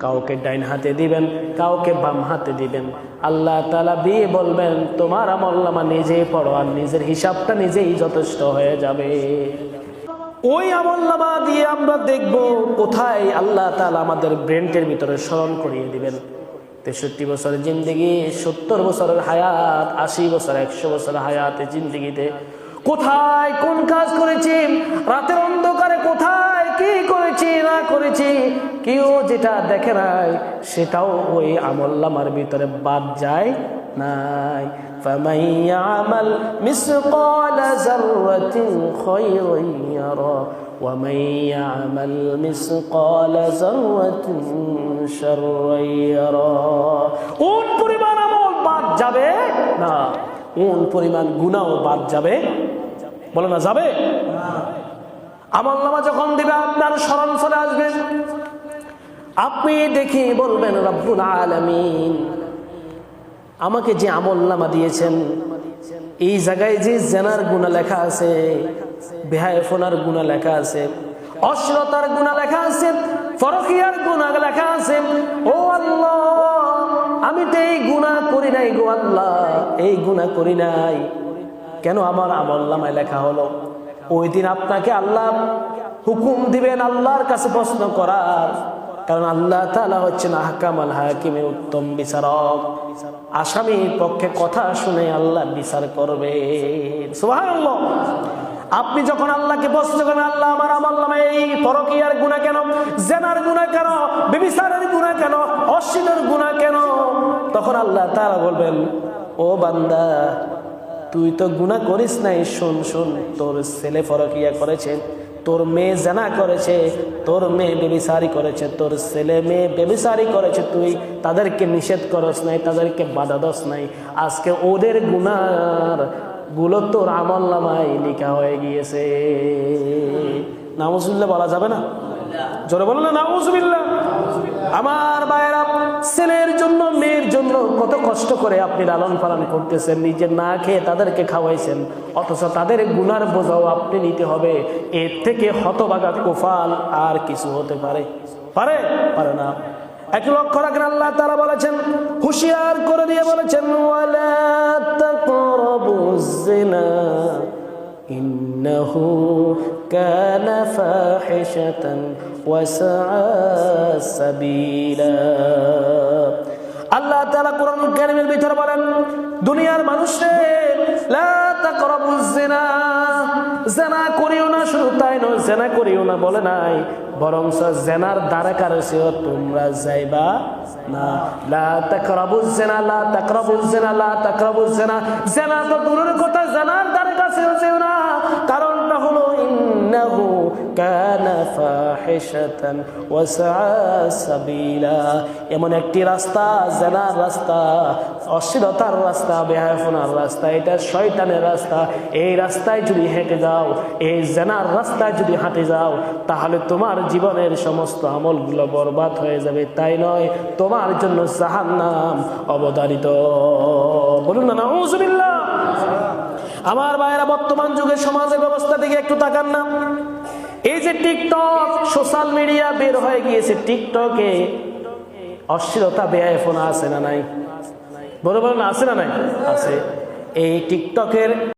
কাউকে ডাইন হাতে দিবেন, কাউকে বাম হাতে দিবেন। আল্লাহ তাআলা দিয়ে বলবেন তোমার আমলনামা নিজেই পড়ো, আর নিজের হিসাবটা নিজেই যথেষ্ট হয়ে যাবে। ওই আমলনামা দিয়ে আমরা দেখব কোথায় আল্লাহ তাআলা আমাদের ব্রেনের ভিতরে স্মরণ করিয়ে দিবেন। 63 বছরের জিন্দেগি, 70 বছরের হায়াত, 80 বছর 100 বছরের হায়াতে জিন্দেগিতে কোথায় কোন কাজ করেছি, রাতের অন্ধকারে কোথায় কি করেছি না করেছি, কেউ যেটা দেখে নাই সেটাও ওই আমলনামার ভিতরে বাদ যায় নাই। فَمَن يَعْمَلْ مِثْقَالَ ذَرَّةٍ خَيْرًا يَرَهُ وَمَن يَعْمَلْ مِثْقَالَ ذَرَّةٍ شَرًّا يَرَهُ। কোন পরিমাণ আমল বাদ যাবে না, কোন পরিমাণ গুনাহ বাদ যাবে, বলে না যাবে। আমলনামা যখন দিবে আপনার স্মরণ চলে আসবে, আপনি দেখি বলবেন রব্বুল আলামিন আমাকে যে আমলনামা দিয়েছেন এই জায়গায় যে জেনার গুনাহ লেখা আছে, বেহায়াপনার গুনাহ লেখা আছে, অশ্লীলতার গুনাহ লেখা আছে, পরকীয়ার গুনাহ লেখা আছে, ও আল্লাহ আমি তো এই গুনাহ করি নাই গো আল্লাহ, এই গুনাহ করি নাই, কেন আমার আমলনামায় লেখা হলো? ওই দিন আপনাকে আল্লাহ হুকুম দিবেন আল্লাহর কাছে প্রশ্ন করার, কারণ আল্লাহ তাআলা হচ্ছেন আহকামুল হাকিমের উত্তম বিচারক। আসামির পক্ষে কথা শুনে আল্লাহ বিচার করবে। সুবহানাল্লাহ। আপনি যখন আল্লাহকে প্রশ্ন করবেন আল্লাহ আমার আমলনামায় এই পরকীয়ার গুনাহ কেন, জিনার গুনাহ কেন, ব্যভিচারের গুনাহ কেন, অশ্লীলের গুনাহ কেন, তখন আল্লাহ তাআলা বলবেন ও বান্দা তুই তো গুনাহ করিস নাই, শোন শোন তোর ছেলে পরকীয়া করেছে, তোর মেয়ে জিনা করেছে, তোর মেয়ে ব্যভিচারী করেছে, তোর ছেলে মেয়ে ব্যভিচারী করেছে, তুই তাদেরকে নিষেধ করস নাই, তাদেরকে বাধা দস নাই, আজকে ওদের গুনার গুলো তোর আমলনামায় লেখা হয়ে গিয়েছে। নাউজুবিল্লাহ বলা যাবে না? জোরে বলো না নাউজুবিল্লাহ। আমার ভাইরা, ছেলের জন্য মেয়ের জন্য কত কষ্ট করে আপনি লালন পালন করতেছেন, নিজে না খেয়ে তাদেরকে খাওয়াইছেন, অথচ তাদের গুনার বোঝাও আপনি নিতে হবে। এর থেকে হতভাগা কুফাল আর কিছু হতে পারে? পারে? পারে না। এক লক্ষ্য রাখেন, আল্লাহ তাআলা বলেছেন, হুঁশিয়ার করে দিয়ে বলেছেন ওয়ালা তাকরাবুজ জিনা ইন্নাহু কানা ফাহিশাতান ওয়া সাআ সাবিলা। আল্লাহ তাআলা কোরআনুল কারীমের ভিতরে বলেন দুনিয়ার মানুষের লা তাকরাবুজ জিনা, জিনা করিও না, শুধু তাই নয় জিনা করিও না বলে নাই, বরং জিনার দ্বারা কারসেও তোমরা যাইবা না। লা তাকরাবুজ জিনা, লা তাকরাবুজ জিনা, লা তাকরাবুজ জিনা, জিনা তো দূরের কথা, জিনার দ্বারা কাছেও যেও না। কারণটা হলো ইন্নাহু কানা ফাহিশাতান ওয়া সাআ সাবিলা, এমন একটি রাস্তা, জিনার রাস্তা, অশ্লীলতার রাস্তা, বেহায়াপনার রাস্তা, এটা শয়তানের রাস্তা। এই রাস্তায় যদি হেঁটে যাও, এই জিনার রাস্তায় যদি হাঁটে যাও, তাহলে তোমার জীবনের সমস্ত আমলগুলো বরবাদ হয়ে যাবে। তাই নয়, তোমার জন্য জাহান্নাম অবধারিত। বলুন না নাউজুবিল্লাহ। আমার ভাইরা, বর্তমান যুগের সমাজের ব্যবস্থা দিকে একটু তাকান না। এই যে টিকটক, সোশ্যাল মিডিয়া বের হয়ে গিয়েছে, টিকটকে অশ্লীলতা বেহায়াপনা আছে না নাই? বলে বলেন আছে না নাই? আছে। এই টিকটকের